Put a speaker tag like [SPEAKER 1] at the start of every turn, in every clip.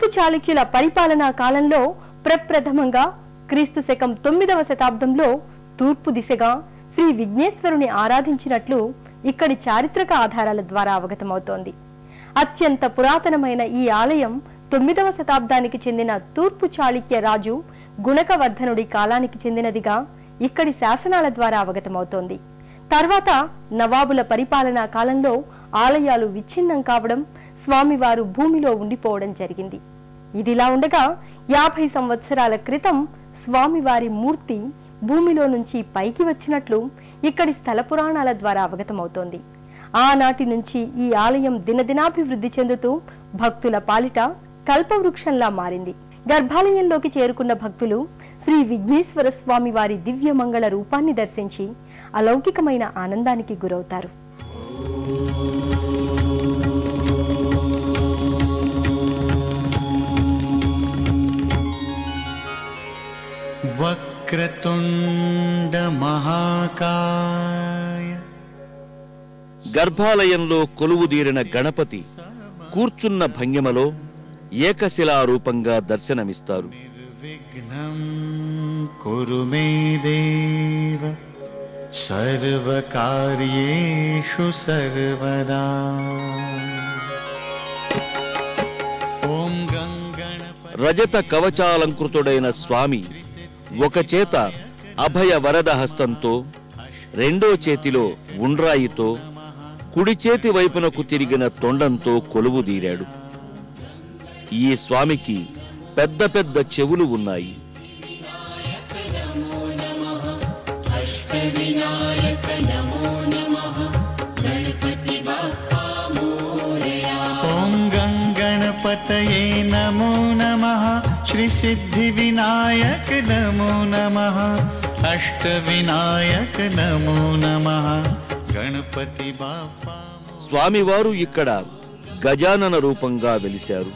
[SPEAKER 1] తూర్పు చాళుక్యుల పరిపాలనా కాలంలో ప్రప్రథమంగా క్రీస్తు శకం 9వ శతాబ్దంలో తూర్పు దిశగా శ్రీ విఘ్నేశ్వరుని ఆరాధించినట్లు ఇక్కడి చారిత్రక ఆధారాల ద్వారా అవగతమవుతోంది. అత్యంత పురాతనమైన ఈ ఆలయం 9వ శతాబ్దానికి చెందిన తూర్పు చాళుక్య రాజు గుణకవర్ధనుడి కాలానికి చెందినదిగా ఇక్కడి శాసనాల ద్వారా అవగతమవుతోంది. తర్వాత నవాబుల పరిపాలనా కాలంలో ఆలయాలు విచ్ఛిన్నం కావడం, స్వామివారు భూమిలో ఉండిపోవడం జరిగింది. ఇదిలా ఉండగా 50 సంవత్సరాల క్రితం స్వామివారి మూర్తి భూమిలో నుంచి పైకి వచ్చినట్లు ఇక్కడి స్థల పురాణాల ద్వారా అవగతమవుతోంది. ఆనాటి నుంచి ఈ ఆలయం దినదినాభివృద్ధి చెందుతూ భక్తుల పాలిట కల్పవృక్షంలా మారింది. గర్భాలయంలోకి చేరుకున్న భక్తులు శ్రీ విఘ్నేశ్వర స్వామి వారి దివ్యమంగళ రూపాన్ని దర్శించి అలౌకికమైన ఆనందానికి గురవుతారు.
[SPEAKER 2] వక్రతుండ మహాకాయ.
[SPEAKER 3] గర్భాలయంలో కొలువుదీరిన గణపతి కూర్చున్న భంగిమలో ఏకశిలారూపంగా దర్శనమిస్తారు.
[SPEAKER 2] నిర్విఘ్నం కురు మే దేవ సర్వకార్యేషు సర్వదా. ఓం గంగణపతి.
[SPEAKER 3] రజత కవచాలంకృతుడైన స్వామి ఒక చేత అభయ వరద హస్తంతో, రెండో చేతిలో ఉండ్రాయితో, కుడి చేతి వైపునకు తిరిగిన తొండంతో కొలువుదీరాడు. ఈ స్వామికి పెద్ద పెద్ద చెవులు ఉన్నాయి.
[SPEAKER 2] ఓం గంగణపతయే నమో నమః. శ్రీ సిద్ధి వినాయక నమో నమః. అష్ట వినాయక నమో నమః. గణపతి బాప్పా.
[SPEAKER 3] స్వామివారు ఇక్కడ గజానన రూపంగా వెలిశారు.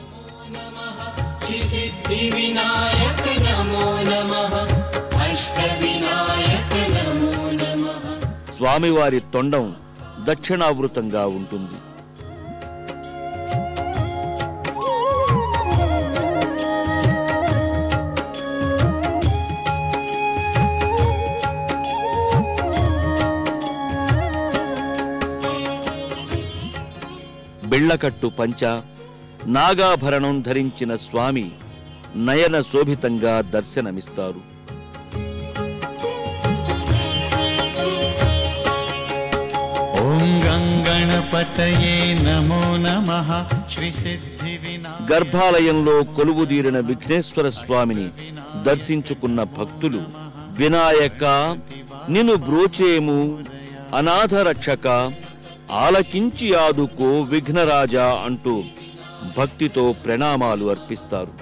[SPEAKER 3] స్వామివారి తొండం దక్షిణావృతంగా ఉంటుంది. బిళ్ళకట్టు పంచ, నాగాభరణం ధరించిన స్వామి నయన శోభితంగా దర్శనమిస్తారు.
[SPEAKER 2] ఓం గంగణపతయే నమో నమః. శ్రీ సిద్ధి వినాయక.
[SPEAKER 3] గర్భాలయంలో కొలువుదీరిన విఘ్నేశ్వర స్వామిని దర్శించుకున్న భక్తులు వినాయక నిన్ను బ్రోచేము, అనాథ రక్షక, ఆలకించి ఆదుకో విఘ్నరాజా అంటూ భక్తితో ప్రణామాలు అర్పిస్తారు.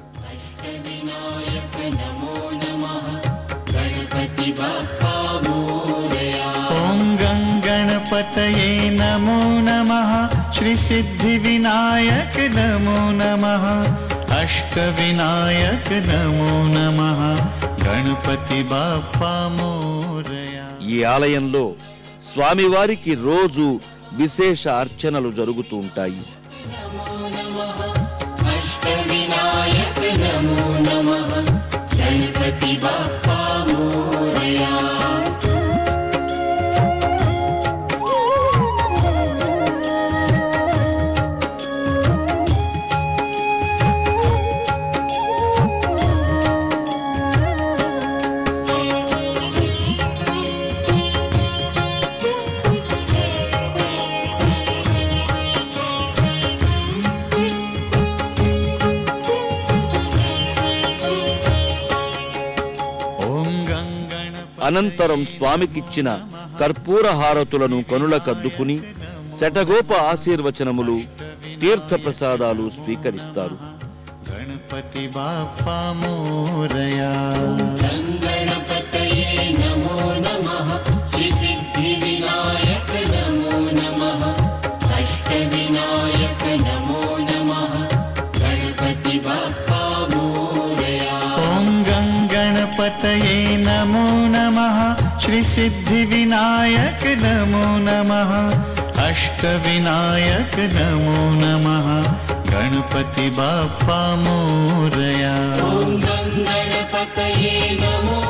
[SPEAKER 2] ఓం గంగణపతయే నమో నమః. శ్రీ సిద్ధి వినాయక నమో నమః. అష్ట వినాయక నమో నమః. గణపతి బాప్పా మోరయా.
[SPEAKER 3] ఈ ఆలయంలో స్వామివారికి రోజు విశేష అర్చనలు జరుగుతూ ఉంటాయి. అనంతరం స్వామికిచ్చిన కర్పూర హారతులను కనులకద్దుకుని శటగోప ఆశీర్వచనములు, తీర్థ ప్రసాదాలు స్వీకరిస్తారు.
[SPEAKER 2] గణపతి బాప్పా మోరయా. ఓం గంగణపతయే నమో నమః. శ్రీ సిద్ధి వినాయక నమో నమః. అష్ట వినాయక నమో నమః. गणपति बाप्पा मोरया।
[SPEAKER 4] ॐ गं गणपतये नमो